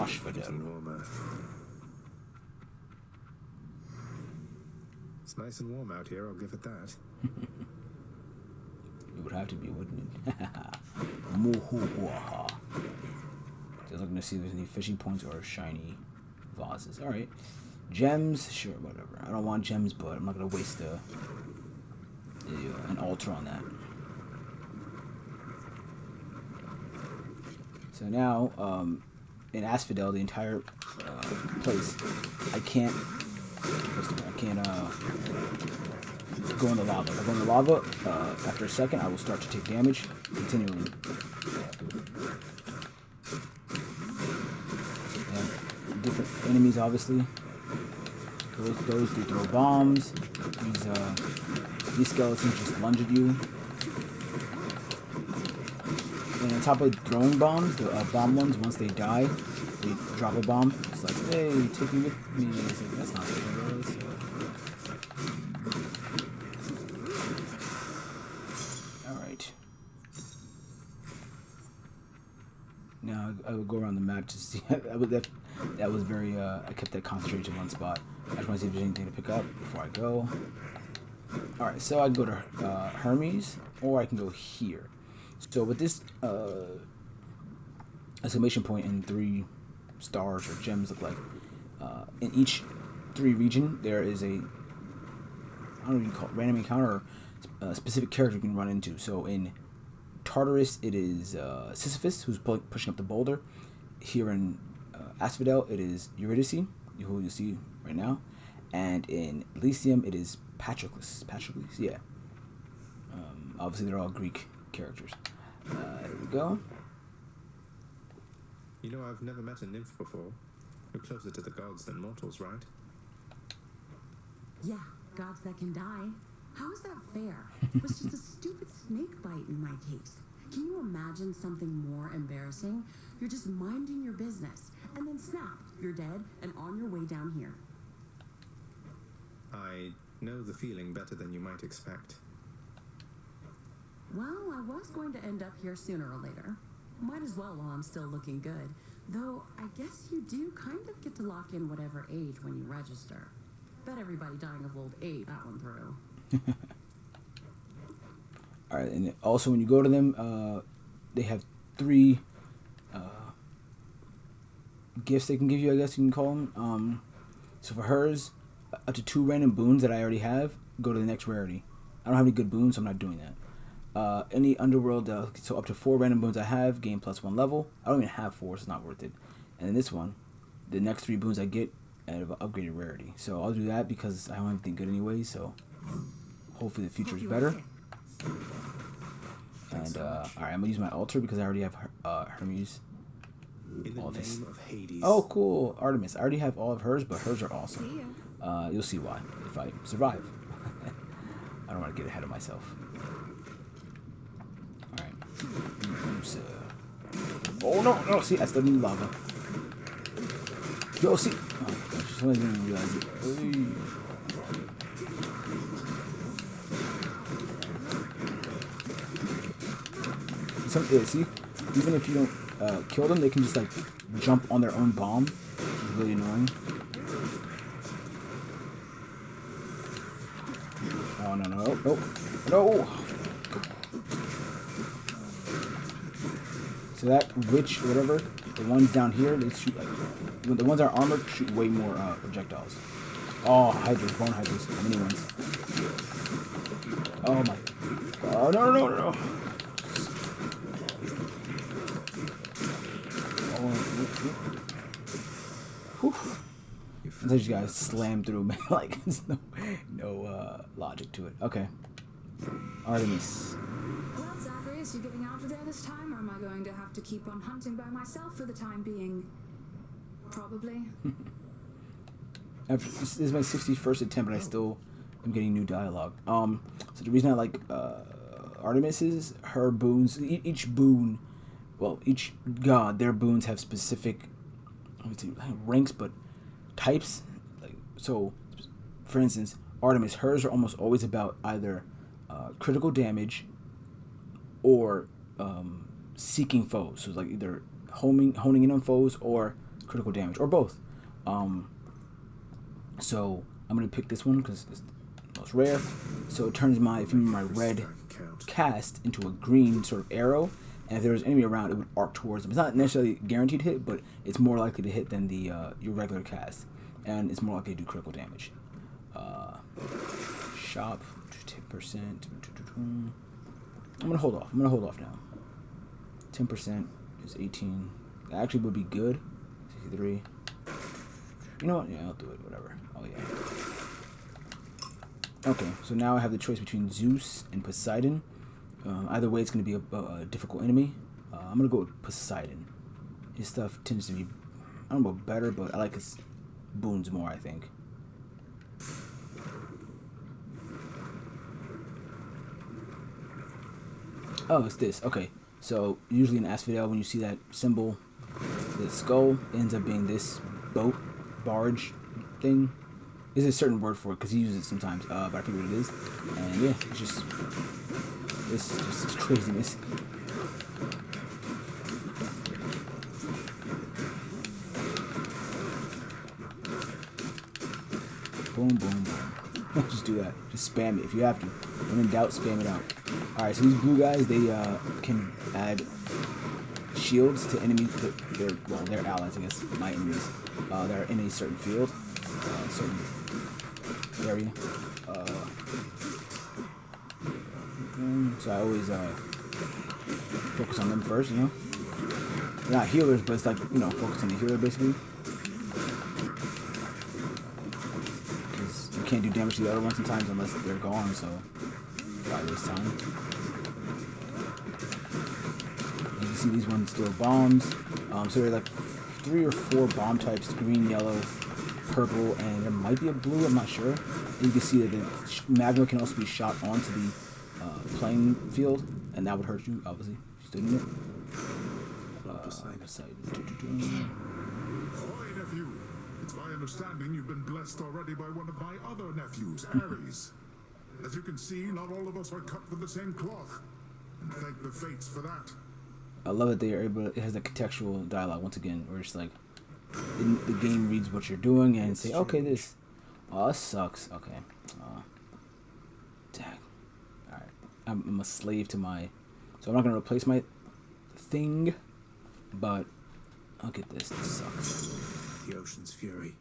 Asphodel. It's nice and warm out here, I'll give it that. It would have to be, wouldn't it? Muhuhuaha. Just looking to see if there's any fishing points or shiny vases. Alright. Gems, sure, whatever. I don't want gems, but I'm not going to waste an altar on that. So now, in Asphodel, the entire place, I can't go in the lava. If I go in the lava, after a second, I will start to take damage continually. And different enemies, obviously. Those they throw bombs. These skeletons just lunge at you. And on top of throwing bombs, the bomb ones, once they die, they drop a bomb. It's like, hey, take me with me. It's like, that's not what it is. Alright. Now I would go around the map to see. That was very. I kept that concentrated in one spot. I just want to see if there's anything to pick up before I go. Alright, so I can go to Hermes, or I can go here. So with this exclamation point and 3 stars or gems look like, in each 3 region there is a, I don't know what you call it, random encounter or a specific character you can run into. So in Tartarus it is Sisyphus, who's pushing up the boulder. Here in Asphodel it is Eurydice, who you see right now. And in Elysium it is Patroclus, yeah. Obviously they're all Greek characters. There we go. You know, I've never met a nymph before. You're closer to the gods than mortals, right? Yeah, gods that can die. How is that fair? It was just a stupid snake bite in my case. Can you imagine something more embarrassing? You're just minding your business, and then snap, you're dead and on your way down here. I know the feeling better than you might expect. Well, I was going to end up here sooner or later. Might as well while I'm still looking good. Though, I guess you do kind of get to lock in whatever age when you register. Bet everybody dying of old age that one through. Alright, and also when you go to them, they have 3 gifts they can give you, I guess you can call them. So for hers, up to 2 random boons that I already have, go to the next rarity. I don't have any good boons, so I'm not doing that. Any underworld, so up to 4 random boons I have, gain +1 level. I don't even have 4, so it's not worth it. And then this one, the next 3 boons I get out of upgraded rarity. So I'll do that because I don't have anything good anyway, so hopefully the future is better. And, alright, I'm gonna use my altar because I already have Hermes. In the name of Hades. Oh, cool. Artemis. I already have all of hers, but hers are awesome. You'll see why if I survive. I don't want to get ahead of myself. Alright. Oh, no. See, I still need lava. Yo, see. Oh, gosh. Somebody didn't realize it. See? Even if you don't kill them, they can just, like, jump on their own bomb. Which is really annoying. Oh, no. So that witch, or whatever, the ones down here, they shoot, like, the ones that are armored shoot way more projectiles. Oh, hydras, bone hydras, mini ones. Oh my. Oh, no. These guys slam through, man. Like, there's no logic to it. Okay. Artemis. Well, Zagreus, you getting out of there this time, or am I going to have to keep on hunting by myself for the time being? Probably. This is my 61st attempt, but I still am getting new dialogue. So the reason I like Artemis is her boons. Each boon, well, each god, their boons have specific, ranks, but types. Like, so, for instance, Artemis, hers are almost always about either critical damage or seeking foes. So it's like either honing in on foes or critical damage, or both. So I'm gonna pick this one because it's the most rare. So it turns my red cast into a green sort of arrow, and if there's an enemy around, it would arc towards them. It's not necessarily guaranteed hit, but it's more likely to hit than the your regular cast, and it's more likely to do critical damage. Shop 10%. I'm gonna hold off. I'm gonna hold off now. 10% is 18. That actually would be good. 63. You know what? Yeah, I'll do it. Whatever. Oh yeah. Okay, so now I have the choice between Zeus and Poseidon. Either way, it's going to be a difficult enemy. I'm going to go with Poseidon. His stuff tends to be, I don't know about better, but I like his boons more, I think. Oh, it's this. Okay, so usually in Asphodel, when you see that symbol, the skull, it ends up being this boat, barge thing. There's a certain word for it because he uses it sometimes, but I forget what it is. And yeah, it's just this craziness. Boom, boom, boom. Just do that. Just spam it if you have to. When in doubt, spam it out. Alright, so these blue guys, they can add shields to enemies. They're allies, I guess, my enemies. That are in a certain field, certain area. So I always focus on them first, you know. They're not healers, but it's like, you know, focus on the healer basically. Because you can't do damage to the other ones sometimes unless they're gone, so probably waste time. You can see these ones throw bombs. So they're like 3 or 4 bomb types: green, yellow, purple, and there might be a blue. I'm not sure. And you can see that the magma can also be shot onto the playing field, and that would hurt you, obviously, if you stood in it. Ahoy, nephew! It's my understanding you've been blessed already by one of my other nephews, Ares. As you can see, not all of us are cut from the same cloth, and thank the fates for that. I love that they are able. It has a contextual dialogue once again, where it's like the game reads what you're doing and say, okay, this. Oh, this sucks. Okay. Dang. All right. I'm a slave to my. So I'm not gonna replace my thing, but I'll get this. This sucks. The ocean's fury.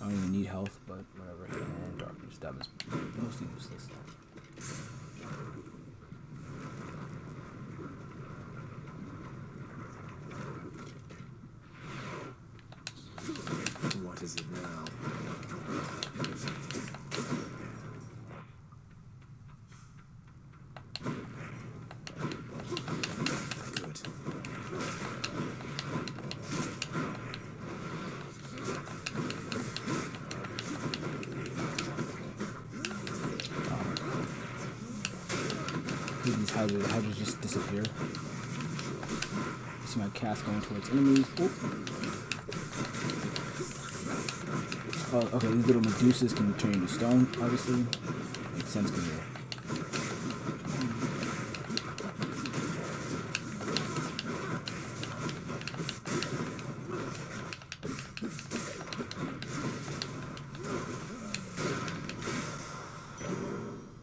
I don't even need health, but whatever. And darkness. That was mostly useless. What is it now? Good. These hydras just disappear. See my cast going towards enemies. Oop. Oh, okay, these little Medusas can turn into stone, obviously. Makes sense because they're...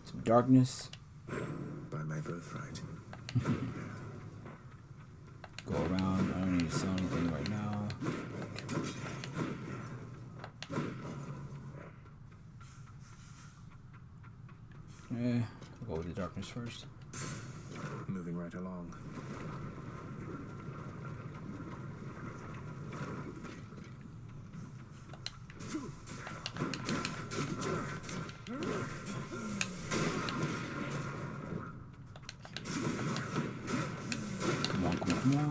Some darkness. By my birthright. Go around. I don't need to sell anything right now. I'll go with the darkness first. Moving right along. Come on.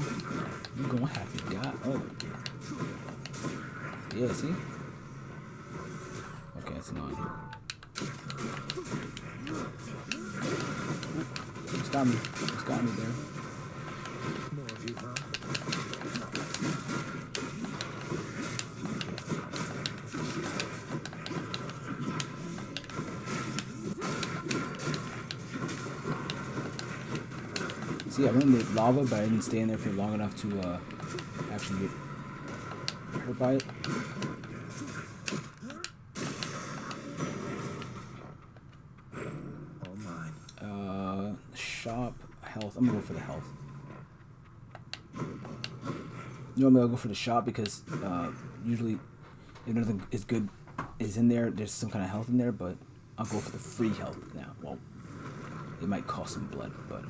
You're gonna have to die. Oh. Yeah, see? Okay, that's annoying. It's got me. It's got me there. More of you, huh? See, I went in the lava, but I didn't stay in there for long enough to actually get hurt by it. All mine. Shop, health. I'm gonna go for the health. Normally I'll go for the shop because usually if nothing is good is in there, there's some kind of health in there, but I'll go for the free health now. Well, it might cost some blood, but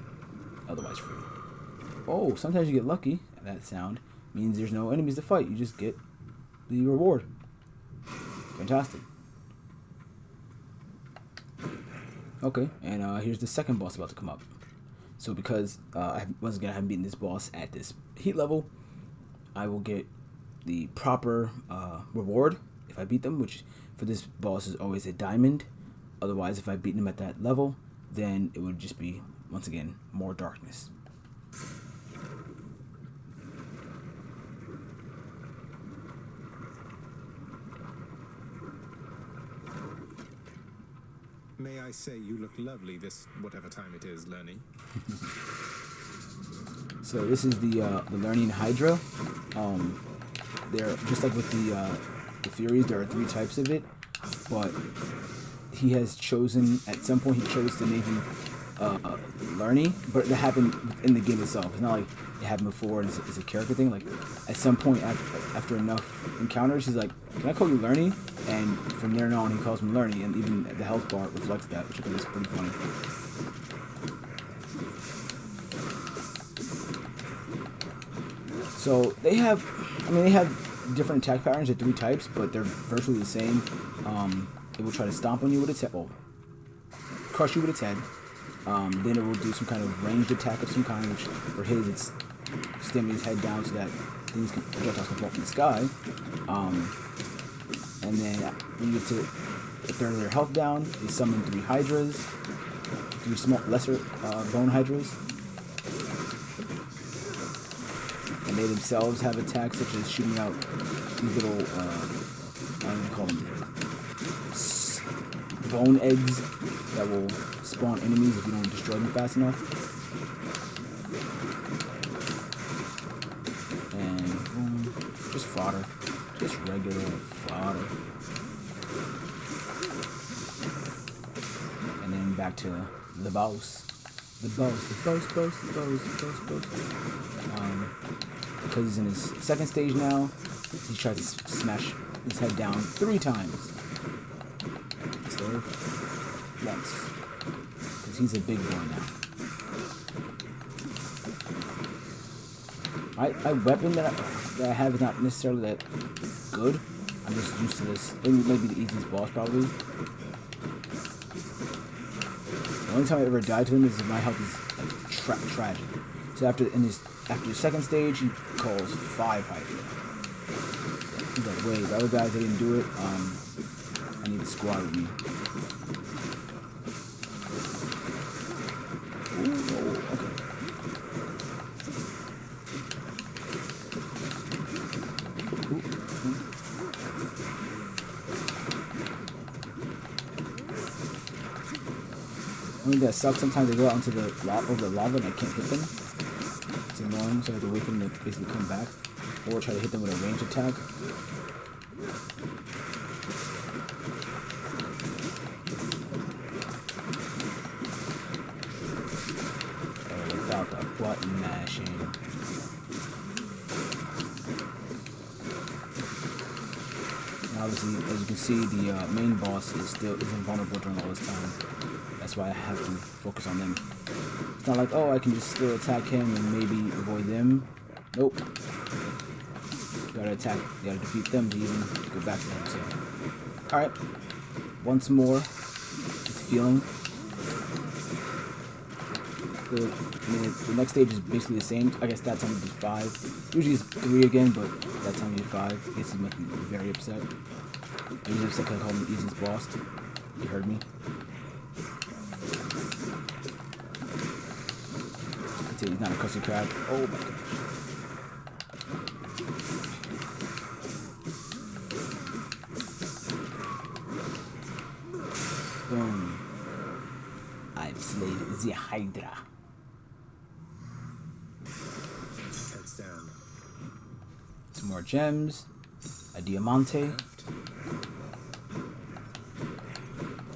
otherwise free. Oh, sometimes you get lucky. That sound means there's no enemies to fight. You just get the reward. Fantastic. Okay, and here's the second boss about to come up. So because once again I haven't beaten this boss at this heat level, I will get the proper reward if I beat them, which for this boss is always a diamond. Otherwise, if I beat them at that level, then it would just be, once again, more darkness. May I say you look lovely this whatever time it is, Learning. So this is the Learning Hydra. They're just like with the Furies. There are 3 types of it, but he has chosen at some point. He chose to name him Learning, but that happened in the game itself. It's not like it happened before and it's a character thing. Like at some point after enough encounters, he's like, "Can I call you Learning?" And from there on, he calls him Learning, and even the health bar reflects that, which I think is pretty funny. So they have different attack patterns at 3 types, but they're virtually the same. It will try to stomp on you with its head, crush you with its head. Then it will do some kind of ranged attack of some kind, which for his, it's stemming his head down so that things can projectiles can fall from the sky. And then when you get to a third of their health down, they summon 3 hydras, 3 small, lesser bone hydras. And they themselves have attacks such as shooting out these little, I don't even call them, bone eggs that will spawn enemies if you don't destroy them fast enough. And boom, just fodder. Just regular fodder. And then back to the boss. Because he's in his second stage now, he tries to smash his head down 3 times. Instead of once. Because he's a big boy now. My weapon that I have is not necessarily that good. I'm just used to this. It might be the easiest boss probably. The only time I ever died to him is if my health is like tragic. So after the second stage, he calls 5 Hydra. He's like, wait, the other guys, they didn't do it. I need a squad with me. Ooh, okay. I mean, that sucks. Sometimes they go out into the lava and I can't hit them. It's annoying, so I have to wait for them to basically come back. Or try to hit them with a ranged attack. Oh, without the button mashing. And obviously, as you can see, the main boss is invulnerable during all this time. That's why I have to focus on them. It's not like, oh, I can just still attack him and maybe avoid them. Nope. You gotta attack, you gotta defeat them to even go back to him. So, alright. Once more. This feeling. The next stage is basically the same. I guess that time would be 5. Usually it's 3 again, but that time would be 5. I guess he might be very upset. He's upset because I called him the easiest boss. You heard me. He's not a custard crab. Oh my gosh. Boom. I've slayed the Hydra. more gems. A diamante.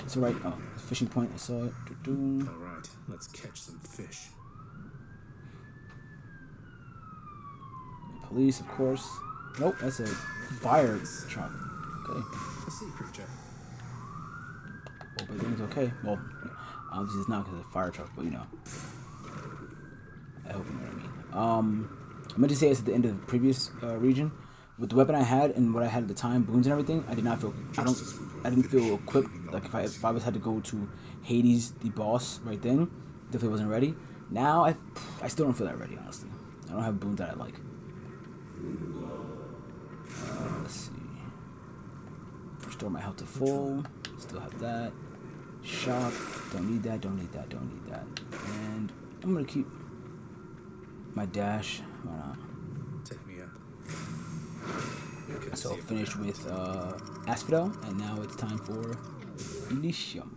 It's alright. Oh, fishing point. I saw it. Alright, let's catch some fish. Police, of course. Nope, that's a fire truck. Okay. A sea creature. Hope everything's okay. Well, obviously it's not because it's a fire truck, but you know. I hope you know what I mean. I meant to say this at the end of the previous region. With the weapon I had and what I had at the time, boons and everything, I did not feel. I didn't feel equipped. Like if I was had to go to Hades, the boss, right then, definitely wasn't ready. Now I still don't feel that ready, honestly. I don't have boons that I like. Let's see. Restore my health to full. Still have that. Shop. Don't need that. Don't need that. Don't need that. And I'm gonna keep my dash. Why not? Take me up. So finished with Asphodel, and now it's time for Elysium.